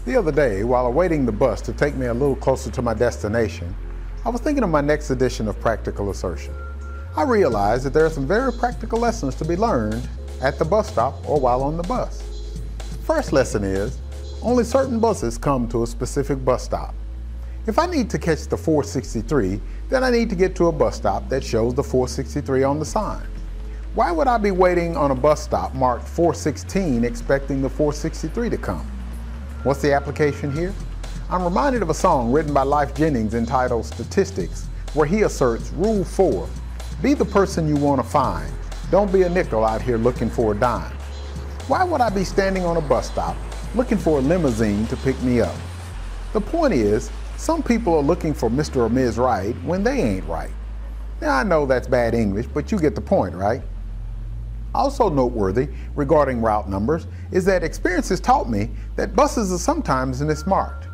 The other day, while awaiting the bus to take me a little closer to my destination, I was thinking of my next edition of Practical Assertion. I realized that there are some very practical lessons to be learned at the bus stop or while on the bus. First lesson is, only certain buses come to a specific bus stop. If I need to catch the 463, then I need to get to a bus stop that shows the 463 on the sign. Why would I be waiting on a bus stop marked 416 expecting the 463 to come? What's the application here? I'm reminded of a song written by Lyfe Jennings entitled Statistics, where he asserts Rule 4, be the person you want to find. Don't be a nickel out here looking for a dime. Why would I be standing on a bus stop looking for a limousine to pick me up? The point is, some people are looking for Mr. or Ms. Right when they ain't right. Now I know that's bad English, but you get the point, right? Also noteworthy regarding route numbers is that experience has taught me that buses are sometimes mismarked.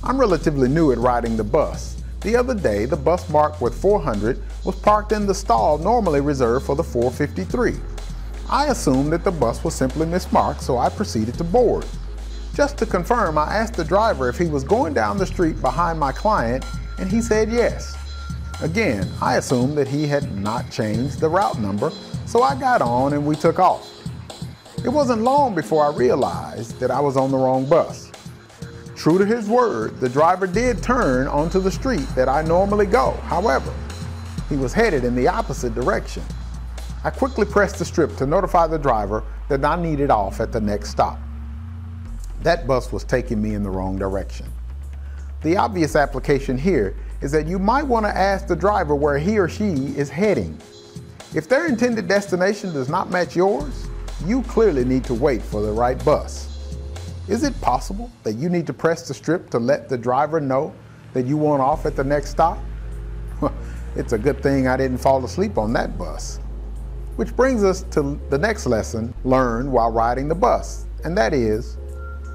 I'm relatively new at riding the bus. The other day, the bus marked with 400 was parked in the stall normally reserved for the 453. I assumed that the bus was simply mismarked, so I proceeded to board. Just to confirm, I asked the driver if he was going down the street behind my client, and he said yes. Again, I assumed that he had not changed the route number, so I got on and we took off. It wasn't long before I realized that I was on the wrong bus. True to his word, the driver did turn onto the street that I normally go. However, he was headed in the opposite direction. I quickly pressed the strip to notify the driver that I needed off at the next stop. That bus was taking me in the wrong direction. The obvious application here is that you might want to ask the driver where he or she is heading. If their intended destination does not match yours, you clearly need to wait for the right bus. Is it possible that you need to press the strip to let the driver know that you want off at the next stop? It's a good thing I didn't fall asleep on that bus. Which brings us to the next lesson learned while riding the bus, and that is,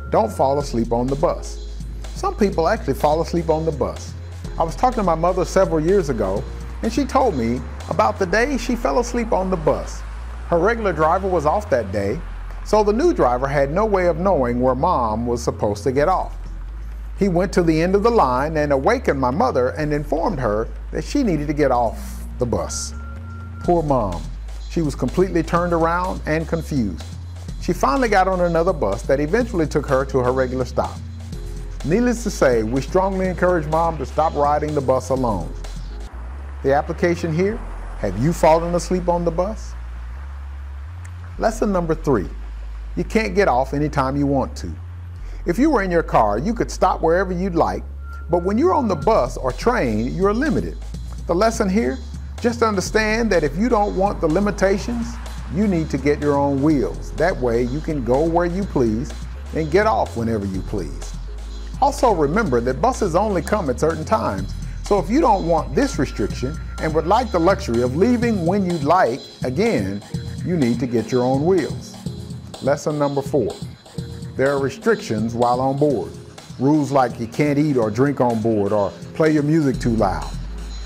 don't fall asleep on the bus. Some people actually fall asleep on the bus. I was talking to my mother several years ago, and she told me about the day she fell asleep on the bus. Her regular driver was off that day, so the new driver had no way of knowing where Mom was supposed to get off. He went to the end of the line and awakened my mother and informed her that she needed to get off the bus. Poor Mom. She was completely turned around and confused. She finally got on another bus that eventually took her to her regular stop. Needless to say, we strongly encourage Mom to stop riding the bus alone. The application here, have you fallen asleep on the bus? Lesson number 3, you can't get off anytime you want to. If you were in your car, you could stop wherever you'd like, but when you're on the bus or train, you're limited. The lesson here, just understand that if you don't want the limitations, you need to get your own wheels. That way you can go where you please and get off whenever you please. Also remember that buses only come at certain times, so if you don't want this restriction and would like the luxury of leaving when you'd like, again, you need to get your own wheels. Lesson number 4, there are restrictions while on board. Rules like you can't eat or drink on board or play your music too loud.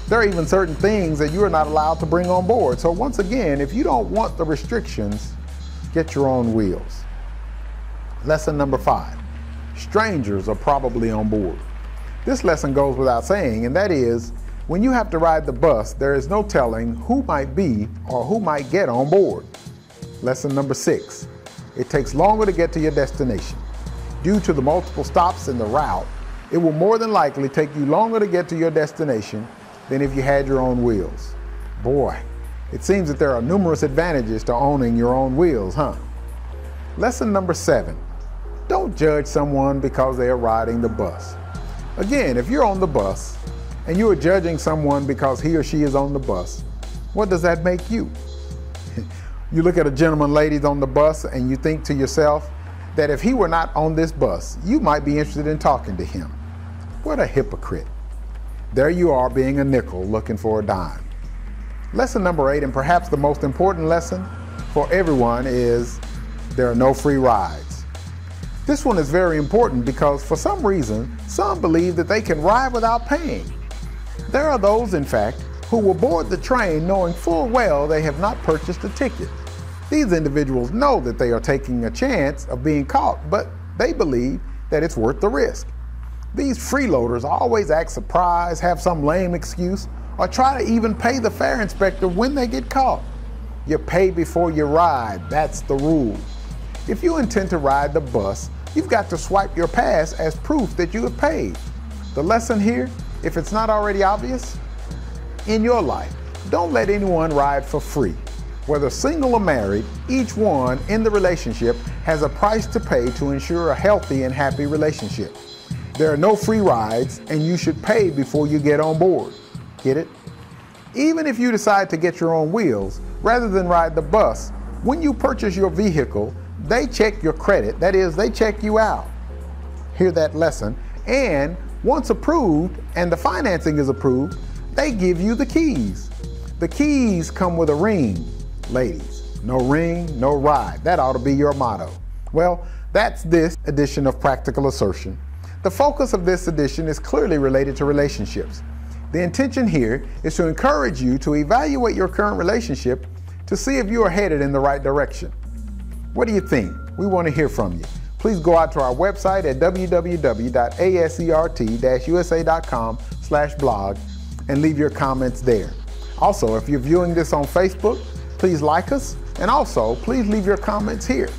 There are even certain things that you are not allowed to bring on board. So once again, if you don't want the restrictions, get your own wheels. Lesson number 5, strangers are probably on board. This lesson goes without saying, and that is, when you have to ride the bus, there is no telling who might be or who might get on board. Lesson number 6, it takes longer to get to your destination. Due to the multiple stops in the route, it will more than likely take you longer to get to your destination than if you had your own wheels. Boy, it seems that there are numerous advantages to owning your own wheels, huh? Lesson number 7, don't judge someone because they are riding the bus. Again, if you're on the bus and you are judging someone because he or she is on the bus, what does that make you? You look at a gentleman, ladies, on the bus and you think to yourself that if he were not on this bus, you might be interested in talking to him. What a hypocrite. There you are being a nickel looking for a dime. Lesson number 8, and perhaps the most important lesson for everyone, is there are no free rides. This one is very important because for some reason, some believe that they can ride without paying. There are those, in fact, who will board the train knowing full well they have not purchased a ticket. These individuals know that they are taking a chance of being caught, but they believe that it's worth the risk. These freeloaders always act surprised, have some lame excuse, or try to even pay the fare inspector when they get caught. You pay before you ride, that's the rule. If you intend to ride the bus, you've got to swipe your pass as proof that you have paid. The lesson here, if it's not already obvious, in your life, don't let anyone ride for free. Whether single or married, each one in the relationship has a price to pay to ensure a healthy and happy relationship. There are no free rides, and you should pay before you get on board. Get it? Even if you decide to get your own wheels, rather than ride the bus, when you purchase your vehicle, they check your credit, that is, they check you out. Hear that lesson? And once approved, and the financing is approved, they give you the keys. The keys come with a ring. Ladies, no ring, no ride. That ought to be your motto. Well, that's this edition of Practical Assertion. The focus of this edition is clearly related to relationships. The intention here is to encourage you to evaluate your current relationship to see if you are headed in the right direction. What do you think? We want to hear from you. Please go out to our website at www.asert-usa.com/blog and leave your comments there. Also, if you're viewing this on Facebook, please like us, and also please leave your comments here.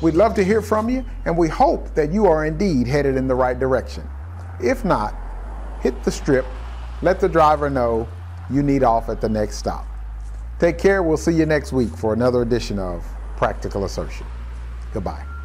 We'd love to hear from you, and we hope that you are indeed headed in the right direction. If not, hit the strip, let the driver know you need off at the next stop. Take care. We'll see you next week for another edition of Practical Assertion. Goodbye.